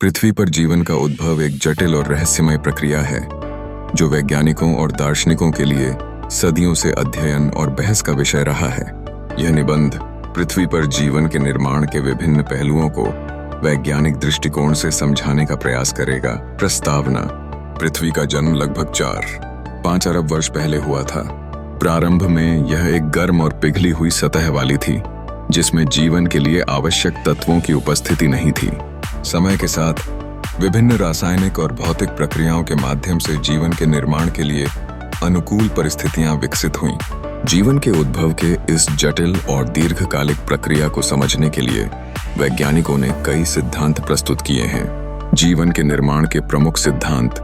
पृथ्वी पर जीवन का उद्भव एक जटिल और रहस्यमय प्रक्रिया है जो वैज्ञानिकों और दार्शनिकों के लिए सदियों से अध्ययन और बहस का विषय रहा है। यह निबंध पृथ्वी पर जीवन के निर्माण के विभिन्न पहलुओं को वैज्ञानिक दृष्टिकोण से समझाने का प्रयास करेगा। प्रस्तावना: पृथ्वी का जन्म लगभग 4-5 अरब वर्ष पहले हुआ था। प्रारंभ में यह एक गर्म और पिघली हुई सतह वाली थी जिसमें जीवन के लिए आवश्यक तत्वों की उपस्थिति नहीं थी। समय के साथ विभिन्न रासायनिक और भौतिक प्रक्रियाओं के माध्यम से जीवन के निर्माण के लिए अनुकूल परिस्थितियां विकसित हुईं। जीवन के उद्भव के इस जटिल और दीर्घकालिक प्रक्रिया को समझने के लिए वैज्ञानिकों ने कई सिद्धांत प्रस्तुत किए हैं। जीवन के निर्माण के प्रमुख सिद्धांत।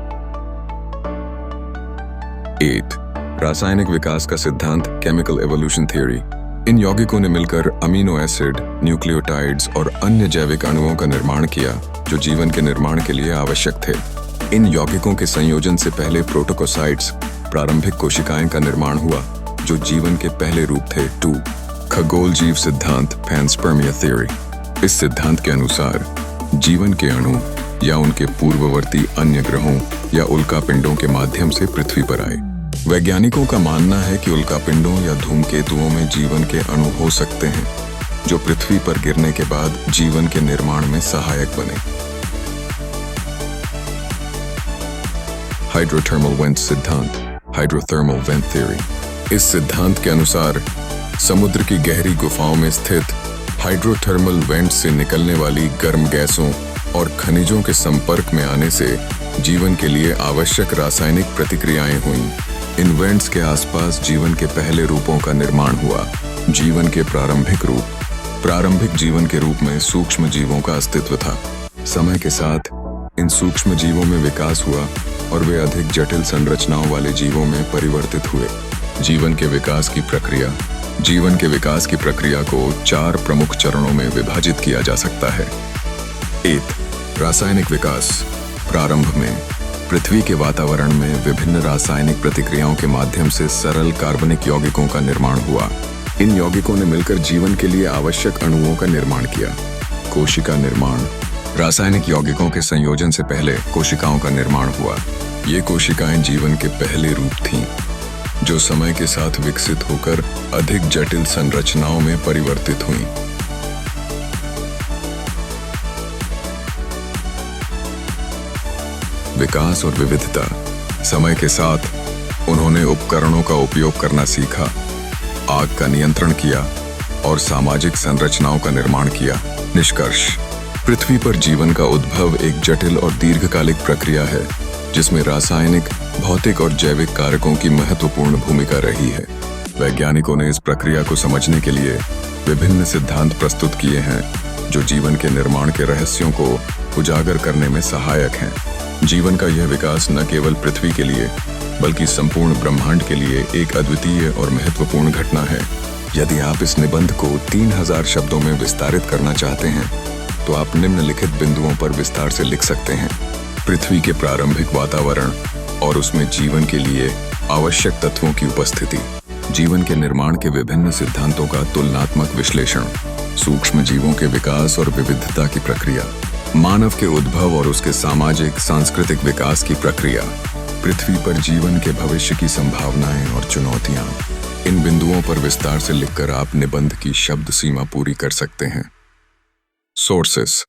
8. रासायनिक विकास का सिद्धांत, केमिकल एवोल्यूशन थ्योरी। इन यौगिकों ने मिलकर अमीनो एसिड, न्यूक्लियोटाइड्स और अन्य जैविक अणुओं का निर्माण किया जो जीवन के निर्माण के लिए आवश्यक थे। इन यौगिकों के संयोजन से पहले प्रोटोकोसाइट्स, प्रारंभिक कोशिकाएं का निर्माण हुआ जो जीवन के पहले रूप थे। 2. खगोल जीव सिद्धांत, पैनस्पर्मिया थ्योरी। इस सिद्धांत के अनुसार जीवन के अणु या उनके पूर्ववर्ती अन्य ग्रहों या उल्कापिंडों के माध्यम से पृथ्वी पर आए। वैज्ञानिकों का मानना है कि उल्कापिंडों या धूमकेतुओं में जीवन के अणु हो सकते हैं जो पृथ्वी पर गिरने के बाद जीवन के निर्माण में सहायक बने। हाइड्रोथर्मल वेंट सिद्धांत, हाइड्रोथर्मल वेंट थ्योरी। इस सिद्धांत के अनुसार समुद्र की गहरी गुफाओं में स्थित हाइड्रोथर्मल वेंट से निकलने वाली गर्म गैसों और खनिजों के संपर्क में आने से जीवन के लिए आवश्यक रासायनिक प्रतिक्रियाएं हुईं। इन वेंट्स के आसपास जीवन के पहले रूपों का निर्माण हुआ। जीवन के प्रारंभिक रूप। प्रारंभिक जीवन के रूप में सूक्ष्म जीवों का अस्तित्व था। समय के साथ इन सूक्ष्म जीवों में विकास हुआ और वे अधिक जटिल संरचनाओं वाले जीवों में परिवर्तित हुए। जीवन के विकास की प्रक्रिया। जीवन के विकास की प्रक्रिया को 4 प्रमुख चरणों में विभाजित किया जा सकता है। 1. रासायनिक विकास। प्रारंभ में पृथ्वी के वातावरण में विभिन्न रासायनिक प्रतिक्रियाओं के माध्यम से सरल कार्बनिक यौगिकों का निर्माण हुआ। इन यौगिकों ने मिलकर जीवन के लिए आवश्यक अणुओं का निर्माण किया। कोशिका निर्माण। रासायनिक यौगिकों के संयोजन से पहले कोशिकाओं का निर्माण हुआ। ये कोशिकाएं जीवन के पहले रूप थीं जो समय के साथ विकसित होकर अधिक जटिल संरचनाओं में परिवर्तित हुईं। विकास और विविधता। समय के साथ उन्होंने उपकरणों का उपयोग करना सीखा, आग का नियंत्रण किया और सामाजिक संरचनाओं का निर्माण किया। निष्कर्ष: पृथ्वी पर जीवन का उद्भव एक जटिल और दीर्घकालिक प्रक्रिया है जिसमें रासायनिक, भौतिक और जैविक कारकों की महत्वपूर्ण भूमिका रही है। वैज्ञानिकों ने इस प्रक्रिया को समझने के लिए विभिन्न सिद्धांत प्रस्तुत किए हैं जो जीवन के निर्माण के रहस्यों को उजागर करने में सहायक हैं। जीवन का यह विकास न केवल पृथ्वी के लिए बल्कि संपूर्ण ब्रह्मांड के लिए एक अद्वितीय और महत्वपूर्ण घटना है। यदि आप इस निबंध को 3000 शब्दों में विस्तारित करना चाहते हैं तो आप निम्नलिखित बिंदुओं पर विस्तार से लिख सकते हैं। पृथ्वी के प्रारंभिक वातावरण और उसमें जीवन के लिए आवश्यक तत्वों की उपस्थिति। जीवन के निर्माण के विभिन्न सिद्धांतों का तुलनात्मक विश्लेषण। सूक्ष्म जीवों के विकास और विविधता की प्रक्रिया। मानव के उद्भव और उसके सामाजिक सांस्कृतिक विकास की प्रक्रिया। पृथ्वी पर जीवन के भविष्य की संभावनाएं और चुनौतियां। इन बिंदुओं पर विस्तार से लिखकर आप निबंध की शब्द सीमा पूरी कर सकते हैं। सोर्सेस।